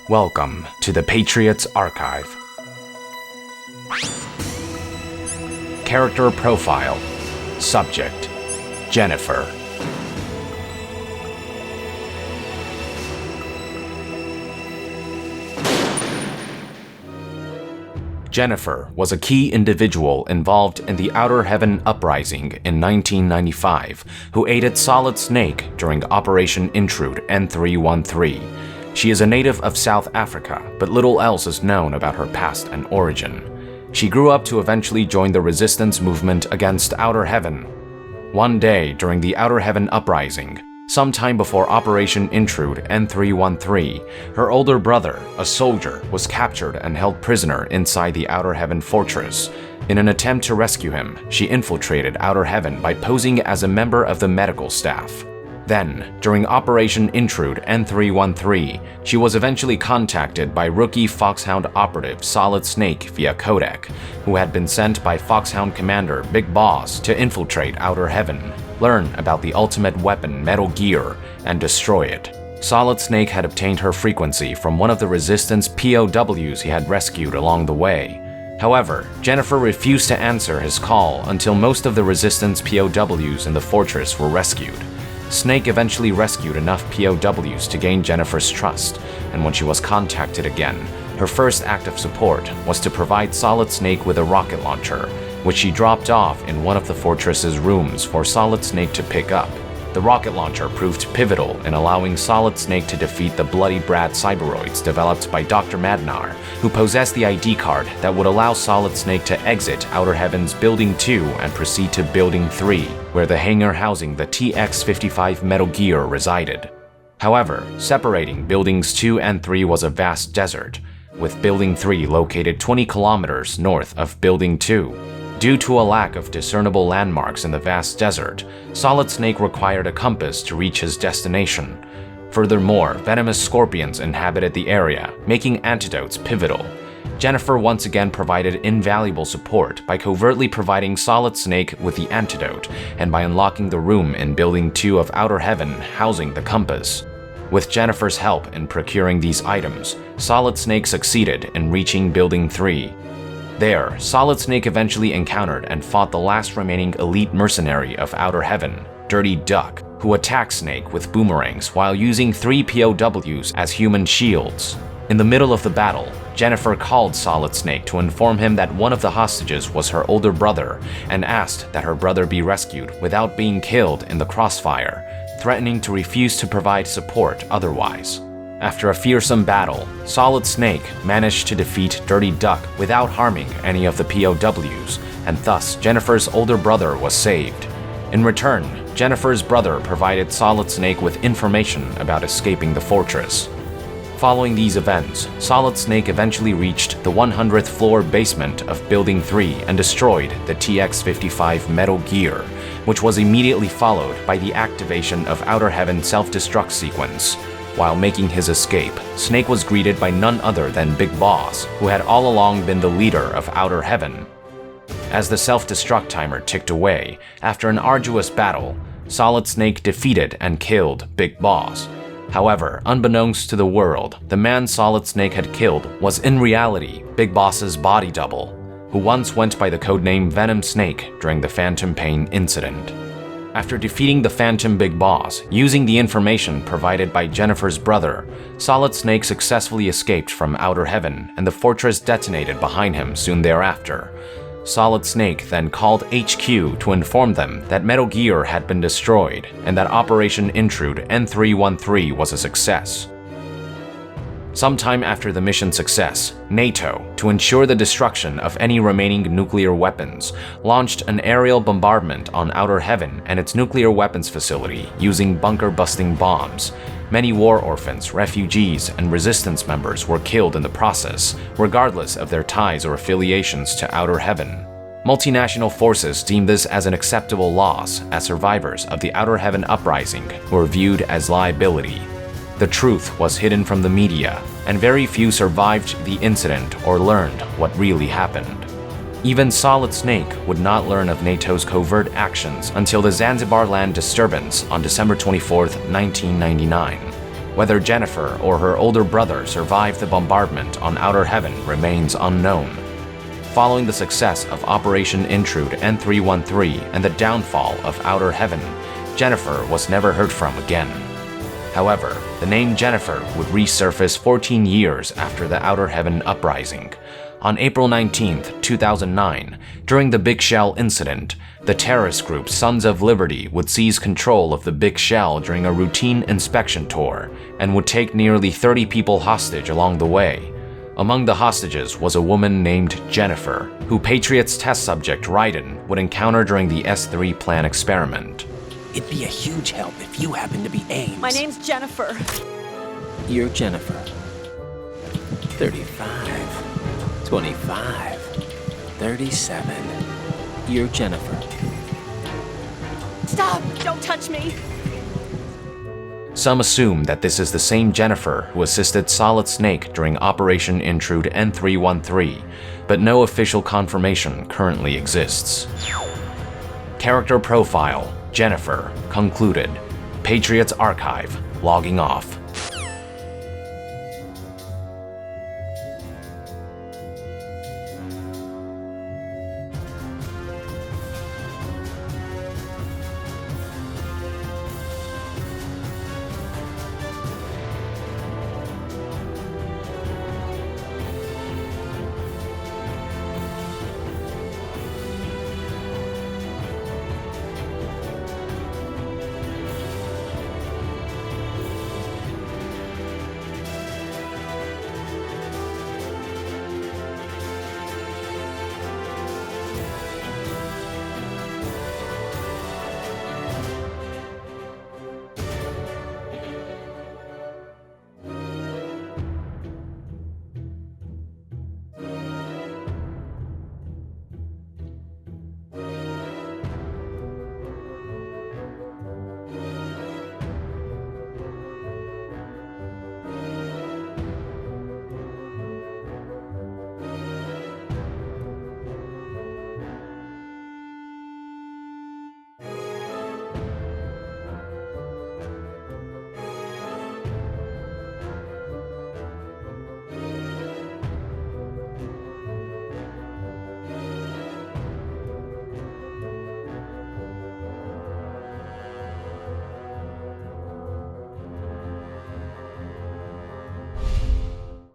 Welcome to the Patriots Archive. Character Profile. Subject: Jennifer. Jennifer was a key individual involved in the Outer Heaven Uprising in 1995 who aided Solid Snake during Operation Intrude N313. She is a native of South Africa, but little else is known about her past and origin. She grew up to eventually join the resistance movement against Outer Heaven. One day during the Outer Heaven Uprising, sometime before Operation Intrude N313, her older brother, a soldier, was captured and held prisoner inside the Outer Heaven fortress. In an attempt to rescue him, she infiltrated Outer Heaven by posing as a member of the medical staff. Then, during Operation Intrude N313, she was eventually contacted by rookie Foxhound operative Solid Snake via codec, who had been sent by Foxhound commander Big Boss to infiltrate Outer Heaven, learn about the ultimate weapon Metal Gear, and destroy it. Solid Snake had obtained her frequency from one of the Resistance POWs he had rescued along the way. However, Jennifer refused to answer his call until most of the Resistance POWs in the fortress were rescued. Snake eventually rescued enough POWs to gain Jennifer's trust, and when she was contacted again, her first act of support was to provide Solid Snake with a rocket launcher, which she dropped off in one of the fortress's rooms for Solid Snake to pick up. The rocket launcher proved pivotal in allowing Solid Snake to defeat the Bloody Brad cyberoids developed by Dr. Madnar, who possessed the ID card that would allow Solid Snake to exit Outer Heaven's Building 2 and proceed to Building 3, where the hangar housing the TX-55 Metal Gear resided. However, separating Buildings 2 and 3 was a vast desert, with Building 3 located 20 kilometers north of Building 2. Due to a lack of discernible landmarks in the vast desert, Solid Snake required a compass to reach his destination. Furthermore, venomous scorpions inhabited the area, making antidotes pivotal. Jennifer once again provided invaluable support by covertly providing Solid Snake with the antidote and by unlocking the room in Building 2 of Outer Heaven housing the compass. With Jennifer's help in procuring these items, Solid Snake succeeded in reaching Building 3. There, Solid Snake eventually encountered and fought the last remaining elite mercenary of Outer Heaven, Dirty Duck, who attacked Snake with boomerangs while using 3 POWs as human shields. In the middle of the battle, Jennifer called Solid Snake to inform him that one of the hostages was her older brother and asked that her brother be rescued without being killed in the crossfire, threatening to refuse to provide support otherwise. After a fearsome battle, Solid Snake managed to defeat Dirty Duck without harming any of the POWs, and thus Jennifer's older brother was saved. In return, Jennifer's brother provided Solid Snake with information about escaping the fortress. Following these events, Solid Snake eventually reached the 100th floor basement of Building 3 and destroyed the TX-55 Metal Gear, which was immediately followed by the activation of Outer Heaven self-destruct sequence. While making his escape, Snake was greeted by none other than Big Boss, who had all along been the leader of Outer Heaven. As the self-destruct timer ticked away, after an arduous battle, Solid Snake defeated and killed Big Boss. However, unbeknownst to the world, the man Solid Snake had killed was in reality Big Boss's body double, who once went by the codename Venom Snake during the Phantom Pain incident. After defeating the Phantom Big Boss, using the information provided by Jennifer's brother, Solid Snake successfully escaped from Outer Heaven and the fortress detonated behind him soon thereafter. Solid Snake then called HQ to inform them that Metal Gear had been destroyed and that Operation Intrude N313 was a success. Sometime after the mission's success, NATO, to ensure the destruction of any remaining nuclear weapons, launched an aerial bombardment on Outer Heaven and its nuclear weapons facility using bunker-busting bombs. Many war orphans, refugees, and resistance members were killed in the process, regardless of their ties or affiliations to Outer Heaven. Multinational forces deemed this as an acceptable loss, as survivors of the Outer Heaven Uprising were viewed as liability. The truth was hidden from the media, and very few survived the incident or learned what really happened. Even Solid Snake would not learn of NATO's covert actions until the Zanzibar land disturbance on December 24, 1999. Whether Jennifer or her older brother survived the bombardment on Outer Heaven remains unknown. Following the success of Operation Intrude N313 and the downfall of Outer Heaven, Jennifer was never heard from again. However, the name Jennifer would resurface 14 years after the Outer Heaven uprising. On April 19, 2009, during the Big Shell incident, the terrorist group Sons of Liberty would seize control of the Big Shell during a routine inspection tour and would take nearly 30 people hostage along the way. Among the hostages was a woman named Jennifer, who Patriots test subject Raiden would encounter during the S3 plan experiment. It'd be a huge help if you happen to be Ames. My name's Jennifer. You're Jennifer. 35, 25, 37. You're Jennifer. Stop! Don't touch me! Some assume that this is the same Jennifer who assisted Solid Snake during Operation Intrude N313, but no official confirmation currently exists. Character profile: Jennifer. Concluded. Patriots Archive. Logging off.